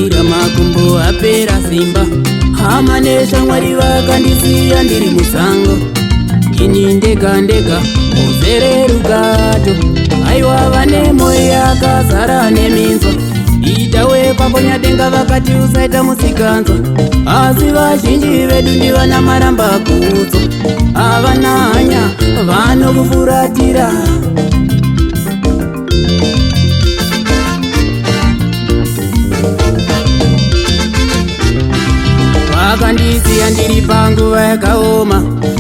ndawira makumbo apera simba. Hama neshamwari vakandisiya ndiri musango. Ini ndega ndega muzere rugato. Aiwa vane moyo yakazara neminzwa. Itawe pambonya denga vakati usaita musikanzwa. Asi vazhinji vedu ndivana maramba kudzwa. Havana hanya vanokufuratira. Vakandisiya ndiri panguva yakaoma.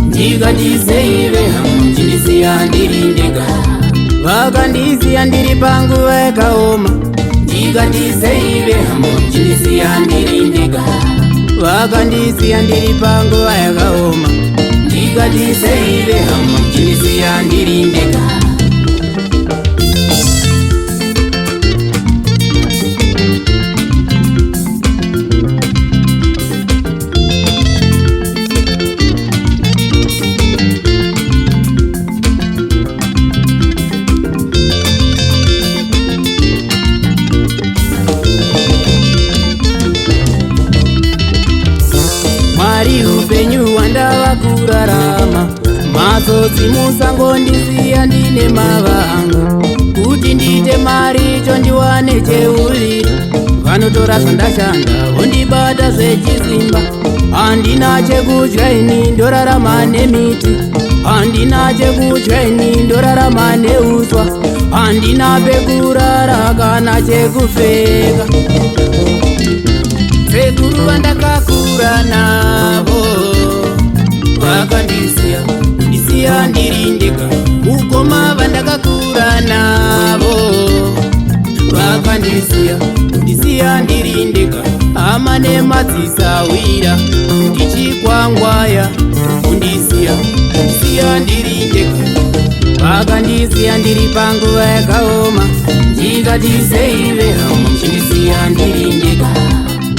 Ndikati seive hamunjindisiya ndiri ndega. Vakandisiya ndiri panguva yakaoma. Ndikati seive hamunjindisiya ndiri ndega. Vakandisiya ndiri panguva yakaoma. Ndikati seive hamunjindisiya ndiri ndega. Mwari upenyu wandava kurarama. Matsotsi musangondisiya ndine mavanga. Kuti ndiite mari icho ndiwane cheuviri. Vanotora zvandashanda vondibata zvechisimba. Handina chekudya ini ndorarama nemiti. Handina chekudya ini ndorarama neuswa. Handina pekurara kana chekupfeka. Sekuru vandakakura navo vakandisiya ndisiya ndiri ndega. Ukoma vandakakura navo vakandisiya ndisiya ndiri ndega. Hama nematsisawira ndichikwangwaya kundisiya ndisiya ndiri ndega. Vakandisiya ndiri panguva yakaoma. Ndikati seive hamuchindisiya ndiri ndega.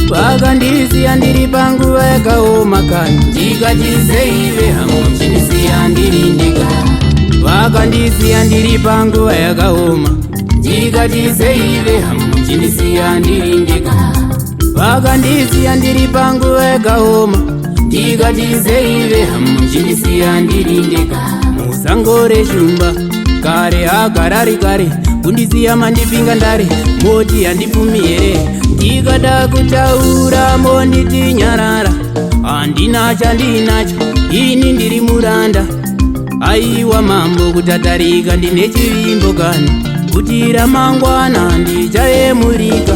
Vakandisiya ndiri panguva yakaoma kani. Ndikati seive hamuchindisiya ndiri ndega. Vakandisiya ndiri panguva yakaoma. Ndikati seive hamuchindisiya ndiri ndega. Vakandisiya ndiri panguva yakaoma. Ndikati seive hamuchindisiya ndiri ndega. Musango reshumba kare agarari kare. Kundisiya mandipinga ndare. Moti handipfumi here. Ndikada kutaura monditi nyarara. Handina chandinacho ini ndiri muranda. Aiwa mambo kutatarika ndine chivimbo kani. Kuti ramangwana ndichayemurika.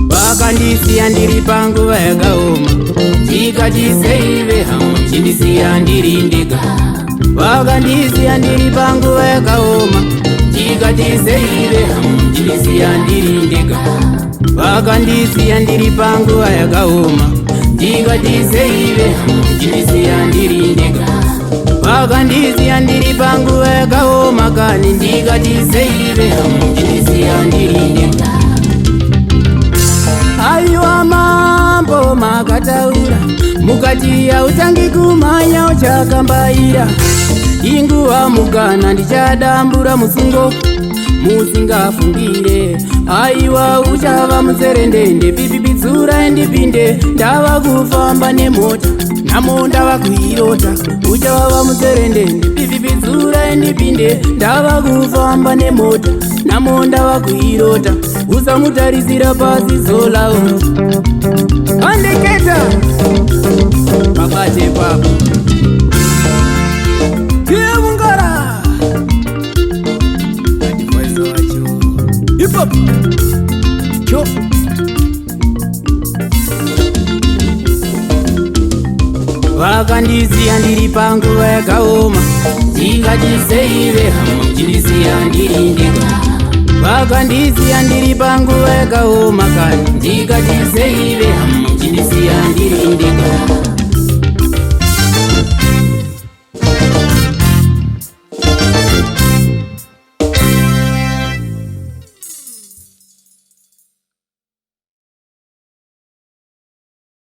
Vakandisiya ndiri panguva yakaoma. Ndikati seive hamuchindisiya ndiri ndega. Vakandisiya ndiri panguva yakaoma. Ndikati seive hamuchindisiya ndiri ndega. Vakandisiya ndiri panguva yakaoma. Ndikati seive hamuchindisiya ndiri ndega. Vakandisiya ndiri panguva yakaoma kani. Ndikati seive hamuchindisiya ndiri ndega. Aiwa mambo makataura. Mukati hautangi kumhanya uchakambaira. Inguva mukana ndichadambura musingo. Musingafungire aiwa uchava mutserendende. Pipipitsura endipinde. Ndava kufamba nemota namo ndava kuirota. Uchava mutserendende. Pipipitsura endipinde. Ndava kufamba nemota namo ndava kuirota. Usamutarisira pasi zolawo. Andiketa babate papo kiemungara adivaizo wacho hip-hop cho. Vakandisiya ndiri panguva yakaoma. Ndikati seive hamuchindisiya ndiri ndega. Vakandisiya ndiri panguva yakaoma kani. Ndikati seive hamuchindisiya ndiri ndega.